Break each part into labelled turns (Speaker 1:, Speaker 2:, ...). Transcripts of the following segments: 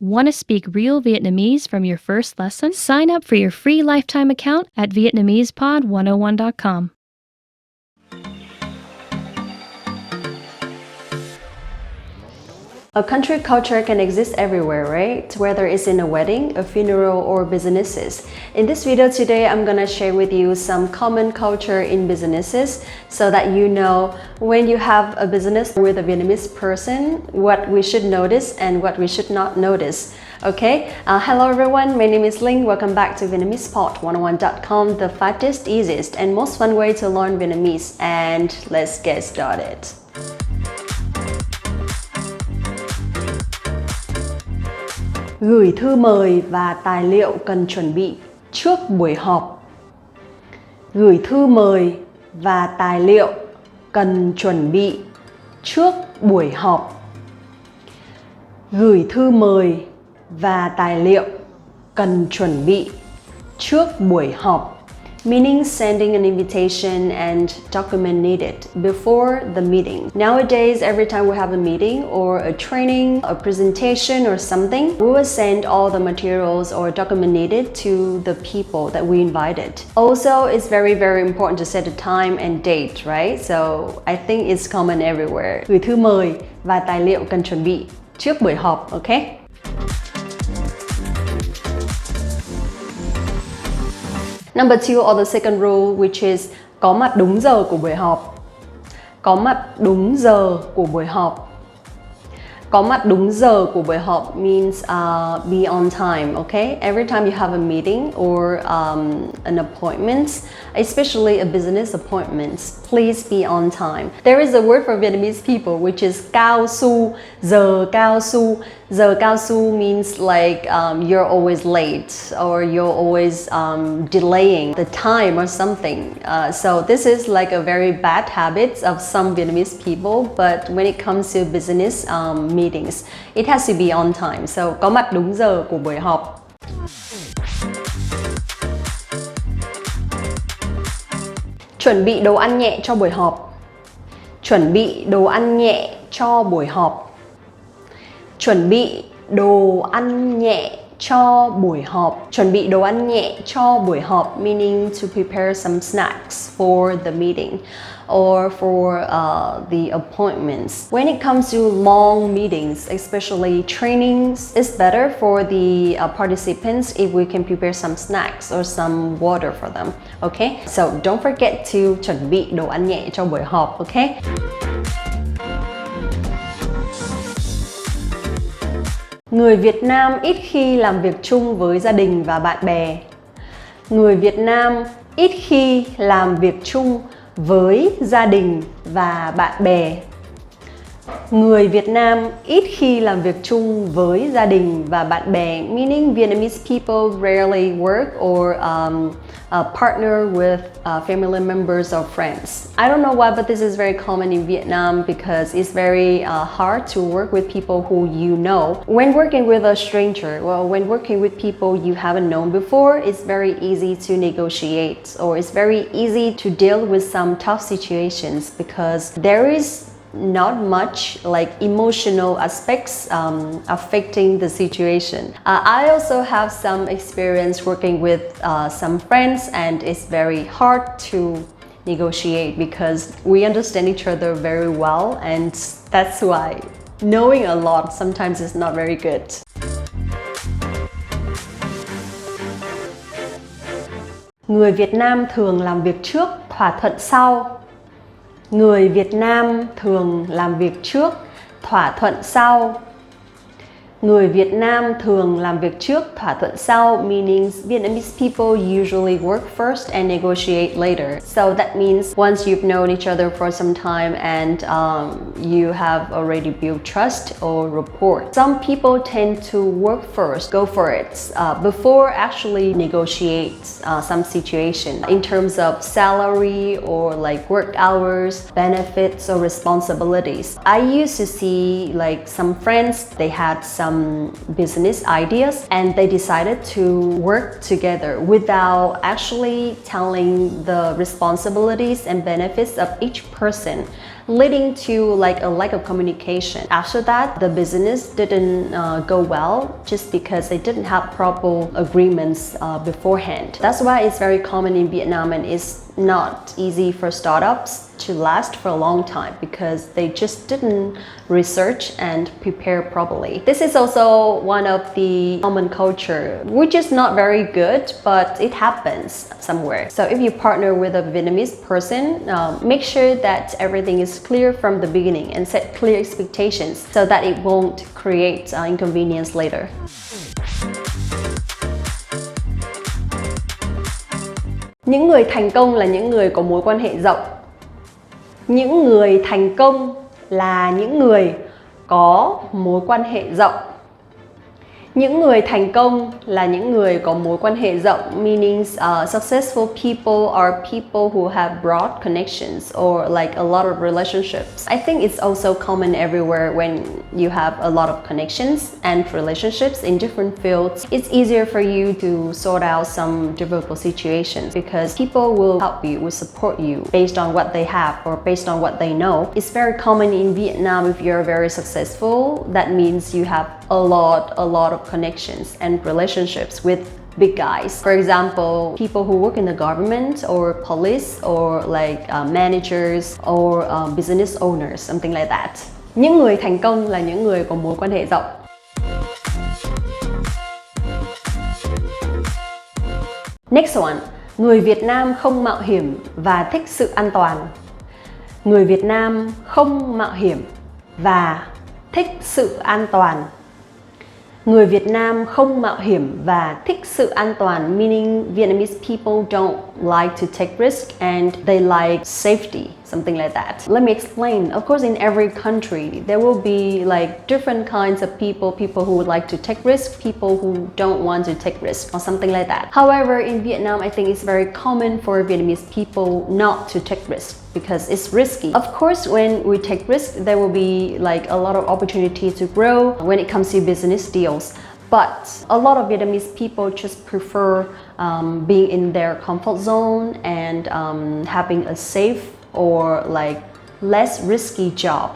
Speaker 1: Want to speak real Vietnamese from your first lesson? Sign up for your free lifetime account at Vietnamesepod101.com.
Speaker 2: A country culture can exist everywhere, right? Whether it's in a wedding, a funeral, or businesses. In this video today, I'm gonna share with you some common culture in businesses so that you know when you have a business with a Vietnamese person, what we should notice and what we should not notice. Okay, hello everyone, my name is Linh. Welcome back to Vietnamesepod101.com, the fastest, easiest, and most fun way to learn Vietnamese. And let's get started. Gửi thư mời và tài liệu cần chuẩn bị trước buổi họp. Gửi thư mời và tài liệu cần chuẩn bị trước buổi họp. Gửi thư mời và tài liệu cần chuẩn bị trước buổi họp. Meaning sending an invitation and document needed before the meeting. Nowadays, every time we have a meeting or a training, a presentation or something, we will send all the materials or document needed to the people that we invited. Also, it's very, very important to set a time and date, right? So I think it's common everywhere. Gửi thư mời và tài liệu cần chuẩn bị trước buổi họp, okay? Number 2, or the second rule, which is có mặt đúng giờ của buổi họp. Có mặt đúng giờ của buổi họp. Có mặt đúng giờ của buổi họp means be on time, okay? Every time you have a meeting or an appointment, especially a business appointment, please be on time. There is a word for Vietnamese people which is cao su, giờ cao su. Giờ cao su means like you're always late or you're always delaying the time or something. So this is like a very bad habit of some Vietnamese people, but when it comes to business meetings, it has to be on time. So có mặt đúng giờ của buổi họp. Chuẩn bị đồ ăn nhẹ cho buổi họp. Chuẩn bị đồ ăn nhẹ cho buổi họp. Chuẩn bị đồ ăn nhẹ cho buổi họp. Chuẩn bị đồ ăn nhẹ cho buổi họp meaning to prepare some snacks for the meeting or for the appointments. When it comes to long meetings, especially trainings, it's better for the participants if we can prepare some snacks or some water for them. Okay? So don't forget to chuẩn bị đồ ăn nhẹ cho buổi họp. Okay? Người Việt Nam ít khi làm việc chung với gia đình và bạn bè. Người Việt Nam ít khi làm việc chung với gia đình và bạn bè. Người Việt Nam ít khi làm việc chung với gia đình và bạn bè, meaning Vietnamese people rarely work or partner with family members or friends. I don't know why, but this is very common in Vietnam because it's very hard to work with people who you know. When working with a stranger, well, when working with people you haven't known before, it's very easy to negotiate or it's very easy to deal with some tough situations because there is not much like emotional aspects affecting the situation. I also have some experience working with some friends and it's very hard to negotiate because we understand each other very well and that's why knowing a lot sometimes is not very good. Người Việt Nam thường làm việc trước, thỏa thuận sau. Người Việt Nam thường làm việc trước, thỏa thuận sau. Người Việt Nam thường làm việc trước, thỏa thuận sau means Vietnamese people usually work first and negotiate later. So that means once you've known each other for some time and you have already built trust or rapport. Some people tend to work first, go for it, before actually negotiate some situation in terms of salary or like work hours, benefits or responsibilities. I used to see like some friends, they had some business ideas and they decided to work together without actually telling the responsibilities and benefits of each person. leading to like a lack of communication. After that, the business didn't go well just because they didn't have proper agreements beforehand. That's why it's very common in Vietnam, and it's not easy for startups to last for a long time because they just didn't research and prepare properly. This is also one of the common culture, which is not very good, but it happens somewhere. So if you partner with a Vietnamese person, make sure that everything is clear from the beginning and set clear expectations so that it won't create inconvenience later. Những người thành công là những người có mối quan hệ rộng. Những người thành công là những người có mối quan hệ rộng. Những người thành công là những người có mối quan hệ rộng, meaning successful people are people who have broad connections or like a lot of relationships. I think it's also common everywhere when you have a lot of connections and relationships in different fields. It's easier for you to sort out some difficult situations because people will help you, will support you based on what they have or based on what they know. It's very common in Vietnam. If you're very successful, that means you have a lot of connections and relationships with big guys. For example, people who work in the government or police or like managers or business owners, something like that. Những người thành công là những người có mối quan hệ rộng. Next one, người Việt Nam không mạo hiểm và thích sự an toàn. Người Việt Nam không mạo hiểm và thích sự an toàn. Người Việt Nam không mạo hiểm và thích sự an toàn, meaning Vietnamese people don't like to take risk and they like safety, something like that. Let me explain. Of course, in every country, there will be like different kinds of people who would like to take risk, people who don't want to take risk, or something like that. However, in Vietnam, I think it's very common for Vietnamese people not to take risk because it's risky. Of course, when we take risks, there will be like a lot of opportunity to grow when it comes to business deals. But a lot of Vietnamese people just prefer being in their comfort zone and having a safe or like less risky job,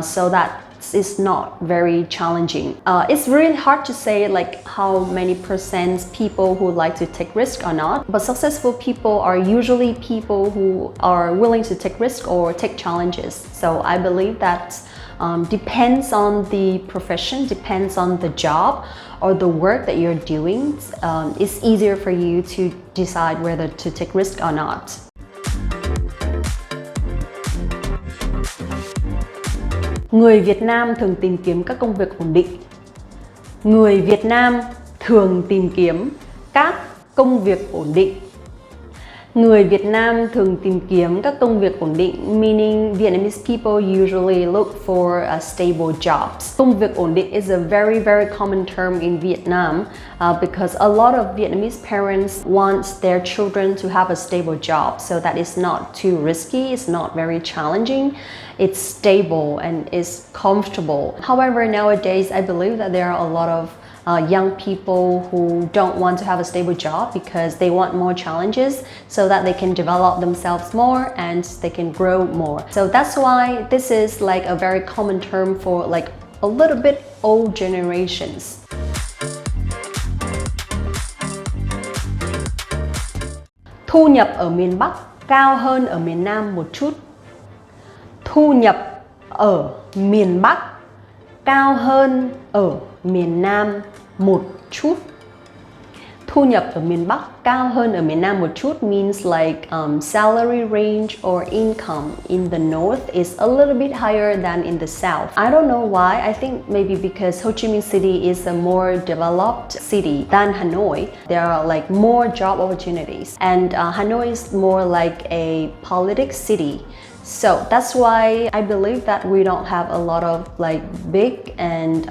Speaker 2: so that is not very challenging. It's really hard to say like how many percent people who like to take risk or not, but successful people are usually people who are willing to take risk or take challenges. So I believe that depends on the profession, depends on the job or the work that you're doing. It's easier for you to decide whether to take risk or not. Người Việt Nam thường tìm kiếm các công việc ổn định. Người Việt Nam thường tìm kiếm các công việc ổn định. Người Việt Nam thường tìm kiếm các công việc ổn định, meaning Vietnamese people usually look for stable jobs. Công việc ổn định is a very common term in Vietnam because a lot of Vietnamese parents want their children to have a stable job so that it's not too risky, it's not very challenging, it's stable and it's comfortable. However, nowadays I believe that there are a lot of young people who don't want to have a stable job because they want more challenges so that they can develop themselves more and they can grow more. So that's why this is like a very common term for like a little bit old generations. Thu nhập ở miền Bắc cao hơn ở miền Nam một chút. Thu nhập ở miền Bắc cao hơn ở miền Nam một chút. Thu nhập ở miền Bắc cao hơn ở miền Nam một chút means like salary range or income in the north is a little bit higher than in the south. I don't know why. I think maybe because Ho Chi Minh City is a more developed city than Hanoi. There are like more job opportunities, and Hanoi is more like a politic city. So that's why I believe that we don't have a lot of like big and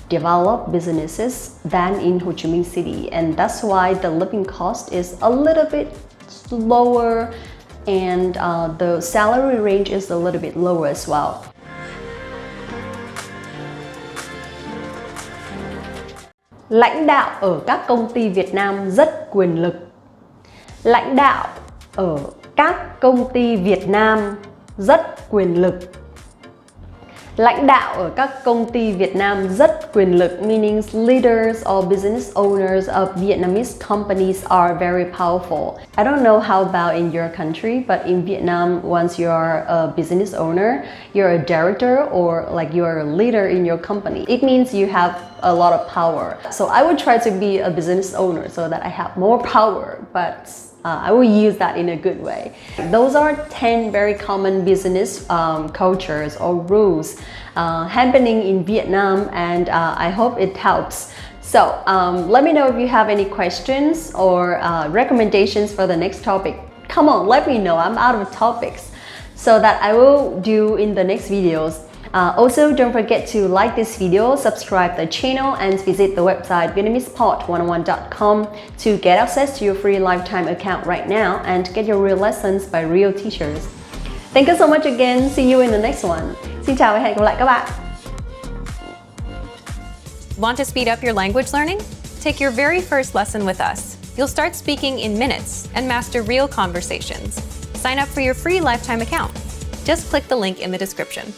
Speaker 2: developed businesses than in Ho Chi Minh City, and that's why the living cost is a little bit lower and the salary range is a little bit lower as well. Lãnh đạo ở các công ty Việt Nam rất quyền lực. Lãnh đạo ở các công ty Việt Nam rất quyền lực. Lãnh đạo ở các công ty Việt Nam rất quyền lực, meaning leaders or business owners of Vietnamese companies are very powerful. I don't know how about in your country, but in Vietnam, once you are a business owner, you're a director or like you're a leader in your company, it means you have a lot of power. So I would try to be a business owner so that I have more power, but I will use that in a good way. Those are 10 very common business cultures or rules happening in Vietnam, and I hope it helps. So let me know if you have any questions or recommendations for the next topic. Come on, let me know. I'm out of topics so that I will do in the next videos. Also, don't forget to like this video, subscribe the channel, and visit the website VietnamesePod101.com to get access to your free lifetime account right now and get your real lessons by real teachers. Thank you so much again. See you in the next one. Xin chào và hẹn gặp lại các bạn.
Speaker 3: Want to speed up your language learning? Take your very first lesson with us. You'll start speaking in minutes and master real conversations. Sign up for your free lifetime account. Just click the link in the description.